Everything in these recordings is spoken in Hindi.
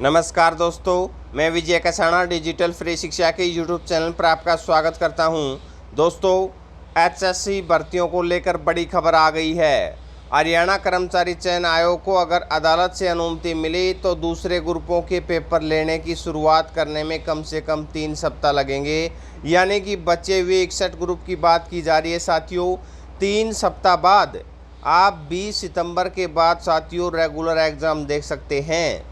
नमस्कार दोस्तों, मैं विजय कसाना डिजिटल फ्री शिक्षा के यूट्यूब चैनल पर आपका स्वागत करता हूं। दोस्तों, एचएससी भर्तियों को लेकर बड़ी खबर आ गई है। हरियाणा कर्मचारी चयन आयोग को अगर अदालत से अनुमति मिली तो दूसरे ग्रुपों के पेपर लेने की शुरुआत करने में कम से कम 3 सप्ताह लगेंगे। यानी कि बचे हुए 61 ग्रुप की बात की जा रही है साथियों। 3 सप्ताह बाद आप 20 सितंबर के बाद साथियों रेगुलर एग्ज़ाम देख सकते हैं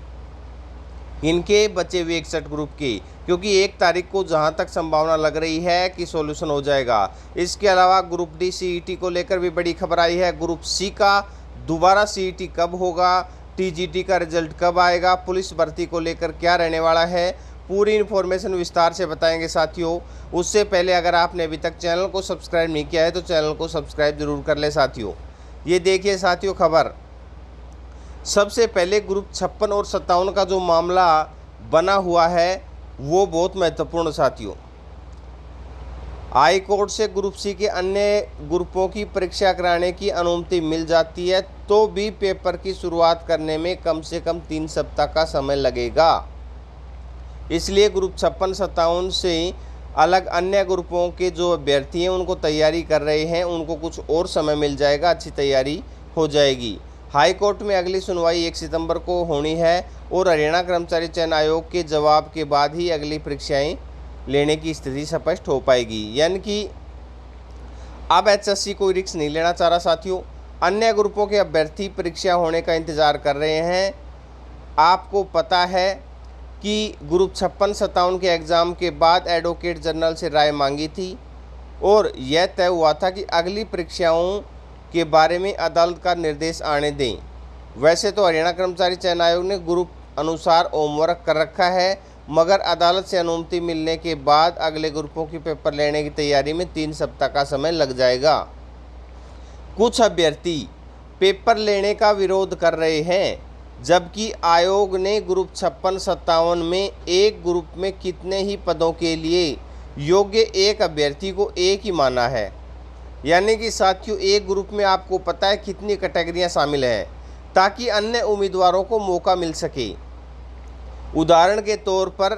इनके बचे हुए 61 ग्रुप की, क्योंकि 1 तारीख को जहां तक संभावना लग रही है कि सॉल्यूशन हो जाएगा। इसके अलावा ग्रुप डी सीईटी को लेकर भी बड़ी खबर आई है। ग्रुप सी का दोबारा सीईटी कब होगा, टीजीटी का रिजल्ट कब आएगा, पुलिस भर्ती को लेकर क्या रहने वाला है, पूरी इन्फॉर्मेशन विस्तार से बताएंगे साथियों। उससे पहले अगर आपने अभी तक चैनल को सब्सक्राइब नहीं किया है तो चैनल को सब्सक्राइब जरूर कर ले साथियों। ये देखिए साथियों खबर, सबसे पहले ग्रुप 56 और 57 का जो मामला बना हुआ है वो बहुत महत्वपूर्ण साथियों। हाई कोर्ट से ग्रुप सी के अन्य ग्रुपों की परीक्षा कराने की अनुमति मिल जाती है तो भी पेपर की शुरुआत करने में कम से कम 3 सप्ताह का समय लगेगा। इसलिए ग्रुप 56-57 से अलग अन्य ग्रुपों के जो अभ्यर्थी हैं उनको तैयारी कर रहे हैं, उनको कुछ और समय मिल जाएगा, अच्छी तैयारी हो जाएगी। हाई कोर्ट में अगली सुनवाई 1 सितंबर को होनी है और हरियाणा कर्मचारी चयन आयोग के जवाब के बाद ही अगली परीक्षाएं लेने की स्थिति स्पष्ट हो पाएगी। यानी कि अब एचएससी कोई रिस्क नहीं लेना चाह रहा साथियों। अन्य ग्रुपों के अभ्यर्थी परीक्षा होने का इंतज़ार कर रहे हैं। आपको पता है कि ग्रुप 56-57 के एग्ज़ाम के बाद एडवोकेट जनरल से राय मांगी थी और यह तय हुआ था कि अगली परीक्षाओं के बारे में अदालत का निर्देश आने दें। वैसे तो हरियाणा कर्मचारी चयन आयोग ने ग्रुप अनुसार होमवर्क कर रखा है, मगर अदालत से अनुमति मिलने के बाद अगले ग्रुपों की पेपर लेने की तैयारी में 3 सप्ताह का समय लग जाएगा। कुछ अभ्यर्थी पेपर लेने का विरोध कर रहे हैं, जबकि आयोग ने ग्रुप 56-57 में एक ग्रुप में कितने ही पदों के लिए योग्य एक अभ्यर्थी को एक ही माना है। यानी कि साथियों एक ग्रुप में आपको पता है कितनी कैटेगरियां शामिल हैं, ताकि अन्य उम्मीदवारों को मौका मिल सके। उदाहरण के तौर पर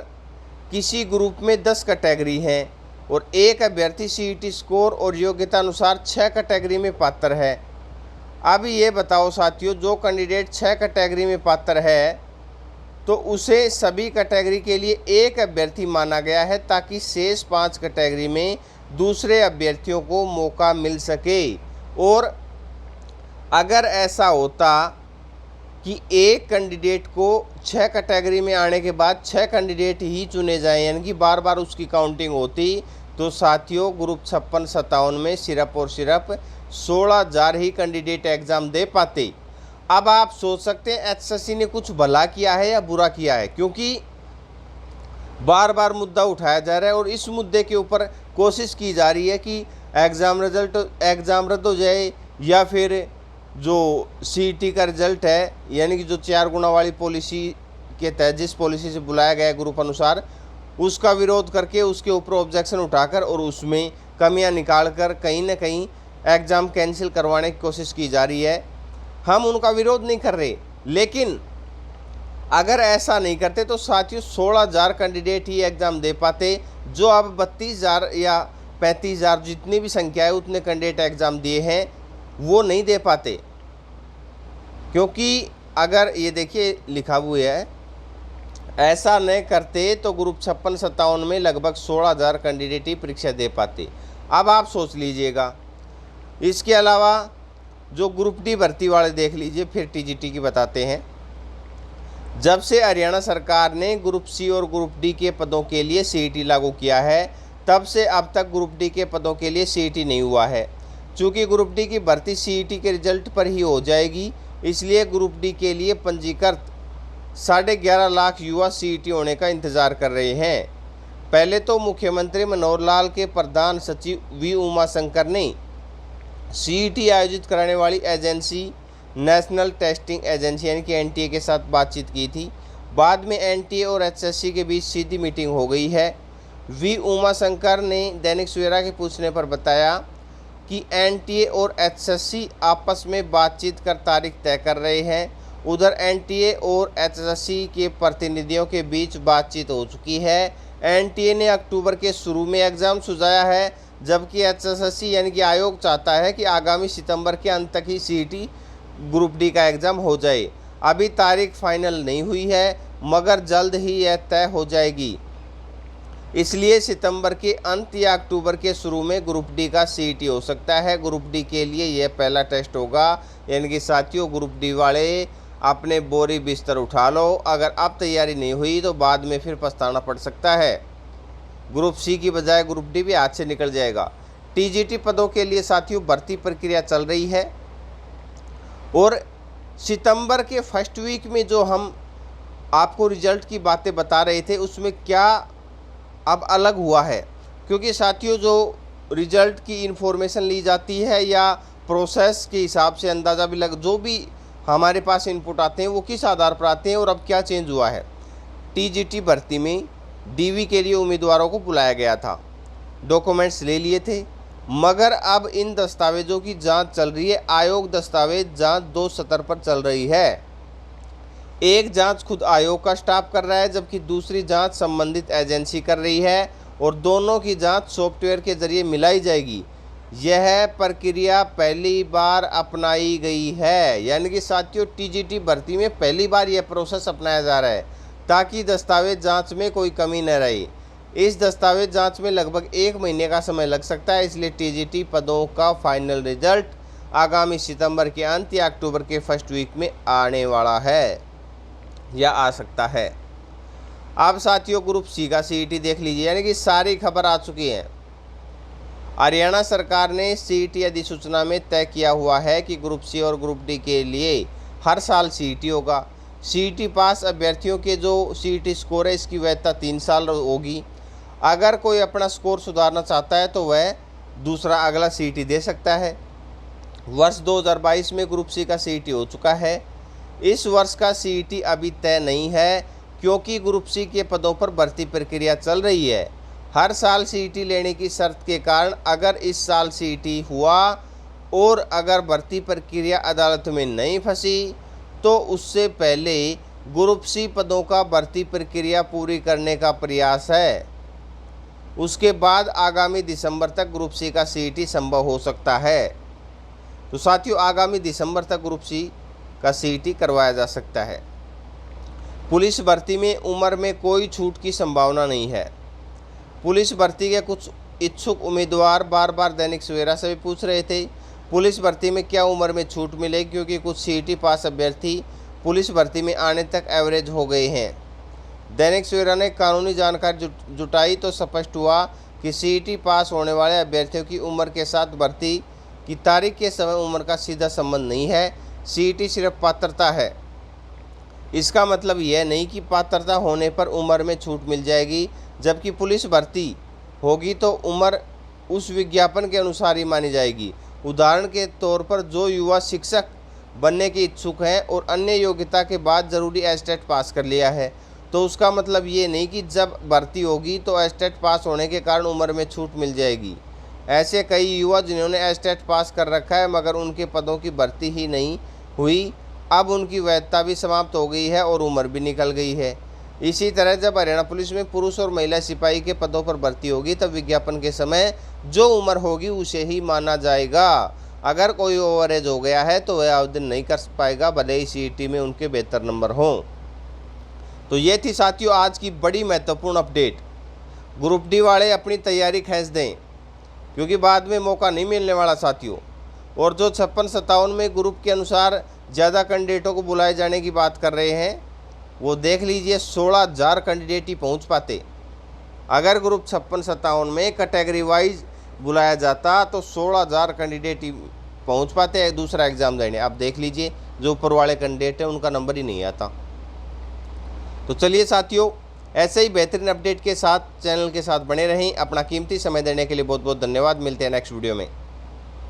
किसी ग्रुप में 10 कैटेगरी हैं और एक अभ्यर्थी सीईटी स्कोर और योग्यता अनुसार 6 कैटेगरी में पात्र है। अब ये बताओ साथियों, जो कैंडिडेट 6 कैटेगरी में पात्र है तो उसे सभी कैटेगरी के लिए एक अभ्यर्थी माना गया है, ताकि शेष 5 कैटेगरी में दूसरे अभ्यर्थियों को मौका मिल सके। और अगर ऐसा होता कि एक कैंडिडेट को 6 कैटेगरी में आने के बाद 6 कैंडिडेट ही चुने जाएं, यानी कि बार बार उसकी काउंटिंग होती, तो साथियों ग्रुप 56-57 में सिर्फ और सिर्फ 16,000 ही कैंडिडेट एग्ज़ाम दे पाते। अब आप सोच सकते हैं एचएससी ने कुछ भला किया है या बुरा किया है, क्योंकि बार बार मुद्दा उठाया जा रहा है और इस मुद्दे के ऊपर कोशिश की जा रही है कि एग्ज़ाम रद्द हो जाए, या फिर जो सीईटी का रिजल्ट है, यानी कि जो 4 गुना वाली पॉलिसी के तहत जिस पॉलिसी से बुलाया गया ग्रुप अनुसार, उसका विरोध करके उसके ऊपर ऑब्जेक्शन उठाकर और उसमें कमियां निकालकर कहीं ना कहीं एग्ज़ाम कैंसिल करवाने की कोशिश की जा रही है। हम उनका विरोध नहीं कर रहे, लेकिन अगर ऐसा नहीं करते तो साथियों 16,000 कैंडिडेट ही एग्ज़ाम दे पाते, जो अब 32,000 या 35,000 जितनी भी संख्या है उतने कैंडिडेट एग्ज़ाम दिए हैं वो नहीं दे पाते। क्योंकि अगर ये देखिए लिखा हुआ है, ऐसा नहीं करते तो ग्रुप 56-57 में लगभग 16,000 कैंडिडेट ही परीक्षा दे पाते। अब आप सोच लीजिएगा। इसके अलावा जो ग्रुप डी भर्ती वाले देख लीजिए, फिर टीजीटी की बताते हैं। जब से हरियाणा सरकार ने ग्रुप सी और ग्रुप डी के पदों के लिए सीईटी लागू किया है, तब से अब तक ग्रुप डी के पदों के लिए सीईटी नहीं हुआ है। चूँकि ग्रुप डी की भर्ती सीईटी के रिजल्ट पर ही हो जाएगी, इसलिए ग्रुप डी के लिए पंजीकृत 11.5 लाख युवा सीईटी होने का इंतज़ार कर रहे हैं। पहले तो मुख्यमंत्री मनोहर लाल के प्रधान सचिव वी उमाशंकर ने सीईटी आयोजित कराने वाली एजेंसी नेशनल टेस्टिंग एजेंसी यानी कि एनटीए के साथ बातचीत की थी। बाद में एनटीए और एचएससी के बीच सीधी मीटिंग हो गई है। वी उमाशंकर ने दैनिक सवेरा के पूछने पर बताया कि एनटीए और एचएससी आपस में बातचीत कर तारीख तय कर रहे हैं उधर एनटीए और एचएसएससी के प्रतिनिधियों के बीच बातचीत हो चुकी है। एनटीए ने अक्टूबर के शुरू में एग्ज़ाम सुझाया है, जबकि एचएसएससी यानी कि आयोग चाहता है कि आगामी सितंबर के अंत तक ही सीईटी ग्रुप डी का एग्ज़ाम हो जाए। अभी तारीख फाइनल नहीं हुई है, मगर जल्द ही यह तय हो जाएगी। इसलिए सितंबर के अंत या अक्टूबर के शुरू में ग्रुप डी का सीईटी हो सकता है। ग्रुप डी के लिए यह पहला टेस्ट होगा, यानी कि साथियों ग्रुप डी वाले अपने बोरी बिस्तर उठा लो। अगर अब तैयारी नहीं हुई तो बाद में फिर पछताना पड़ सकता है। ग्रुप सी की बजाय ग्रुप डी भी हाथ से निकल जाएगा। टीजीटी पदों के लिए साथियों भर्ती प्रक्रिया चल रही है और सितंबर के फर्स्ट वीक में जो हम आपको रिजल्ट की बातें बता रहे थे उसमें क्या अब अलग हुआ है, क्योंकि साथियों जो रिजल्ट की इन्फॉर्मेशन ली जाती है या प्रोसेस के हिसाब से अंदाज़ा भी लग, जो भी हमारे पास इनपुट आते हैं वो किस आधार पर आते हैं और अब क्या चेंज हुआ है। टीजीटी भर्ती में डीवी के लिए उम्मीदवारों को बुलाया गया था, डॉक्यूमेंट्स ले लिए थे, मगर अब इन दस्तावेज़ों की जांच चल रही है। आयोग दस्तावेज जांच 2 स्तर पर चल रही है। एक जांच खुद आयोग का स्टाफ कर रहा है, जबकि दूसरी जांच संबंधित एजेंसी कर रही है और दोनों की जांच सॉफ्टवेयर के जरिए मिलाई जाएगी। यह प्रक्रिया पहली बार अपनाई गई है, यानी कि साथियों टीजीटी भर्ती में पहली बार यह प्रोसेस अपनाया जा रहा है ताकि दस्तावेज जांच में कोई कमी न रहे। इस दस्तावेज जांच में लगभग 1 महीने का समय लग सकता है, इसलिए टीजीटी पदों का फाइनल रिजल्ट आगामी सितंबर के अंत या अक्टूबर के फर्स्ट वीक में आने वाला है या आ सकता है। अब साथियों ग्रुप सी का सीईटी देख लीजिए, यानी कि सारी खबर आ चुकी है। हरियाणा सरकार ने सीईटी अधिसूचना में तय किया हुआ है कि ग्रुप सी और ग्रुप डी के लिए हर साल सीईटी होगा। सीईटी पास अभ्यर्थियों के जो सीईटी स्कोर है इसकी वैधता 3 साल होगी। अगर कोई अपना स्कोर सुधारना चाहता है तो वह दूसरा अगला सीईटी दे सकता है। वर्ष 2022 में ग्रुप सी का सीईटी हो चुका है। इस वर्ष का सीईटी अभी तय नहीं है, क्योंकि ग्रुप सी के पदों पर भर्ती प्रक्रिया चल रही है। हर साल सीईटी लेने की शर्त के कारण अगर इस साल सीईटी हुआ और अगर भर्ती प्रक्रिया अदालत में नहीं फंसी तो उससे पहले ग्रुप सी पदों का भर्ती प्रक्रिया पूरी करने का प्रयास है। उसके बाद आगामी दिसंबर तक ग्रुप सी का सीईटी संभव हो सकता है। तो साथियों आगामी दिसंबर तक ग्रुप सी का सीईटी करवाया जा सकता है। पुलिस भर्ती में उम्र में कोई छूट की संभावना नहीं है। पुलिस भर्ती के कुछ इच्छुक उम्मीदवार बार बार दैनिक सवेरा से भी पूछ रहे थे पुलिस भर्ती में क्या उम्र में छूट मिलेगी, क्योंकि कुछ सीईटी पास अभ्यर्थी पुलिस भर्ती में आने तक एवरेज हो गए हैं। दैनिक सवेरा ने कानूनी जानकारी जुटाई तो स्पष्ट हुआ कि सीईटी पास होने वाले अभ्यर्थियों की उम्र के साथ भर्ती की तारीख के समय उम्र का सीधा संबंध नहीं है। सीईटी सिर्फ पात्रता है। इसका मतलब यह नहीं कि पात्रता होने पर उम्र में छूट मिल जाएगी, जबकि पुलिस भर्ती होगी तो उम्र उस विज्ञापन के अनुसार ही मानी जाएगी। उदाहरण के तौर पर जो युवा शिक्षक बनने के इच्छुक हैं और अन्य योग्यता के बाद ज़रूरी एस्टेट पास कर लिया है, तो उसका मतलब ये नहीं कि जब भर्ती होगी तो एस्टेट पास होने के कारण उम्र में छूट मिल जाएगी। ऐसे कई युवा जिन्होंने एस्टेट पास कर रखा है मगर उनके पदों की भर्ती ही नहीं हुई, अब उनकी वैधता भी समाप्त हो गई है और उम्र भी निकल गई है। इसी तरह जब हरियाणा पुलिस में पुरुष और महिला सिपाही के पदों पर भर्ती होगी तब विज्ञापन के समय जो उम्र होगी उसे ही माना जाएगा। अगर कोई ओवरेज हो गया है तो वह आवेदन नहीं कर पाएगा, भले ही सीईटी में उनके बेहतर नंबर हों। तो ये थी साथियों आज की बड़ी महत्वपूर्ण अपडेट। ग्रुप डी वाले अपनी तैयारी खींच दें, क्योंकि बाद में मौका नहीं मिलने वाला साथियों। और जो 56-57 में ग्रुप के अनुसार ज़्यादा कैंडिडेटों को बुलाए जाने की बात कर रहे हैं, वो देख लीजिए 16,000 कैंडिडेट ही पहुंच पाते। अगर ग्रुप 56-57 में कैटेगरी वाइज बुलाया जाता तो 16,000 कैंडिडेट ही पहुंच पाते हैं दूसरा एग्ज़ाम देने। आप देख लीजिए जो ऊपर वाले कैंडिडेट हैं उनका नंबर ही नहीं आता। तो चलिए साथियों, ऐसे ही बेहतरीन अपडेट के साथ चैनल के साथ बने रहें। अपना कीमती समय देने के लिए बहुत बहुत धन्यवाद। मिलते हैं नेक्स्ट वीडियो में।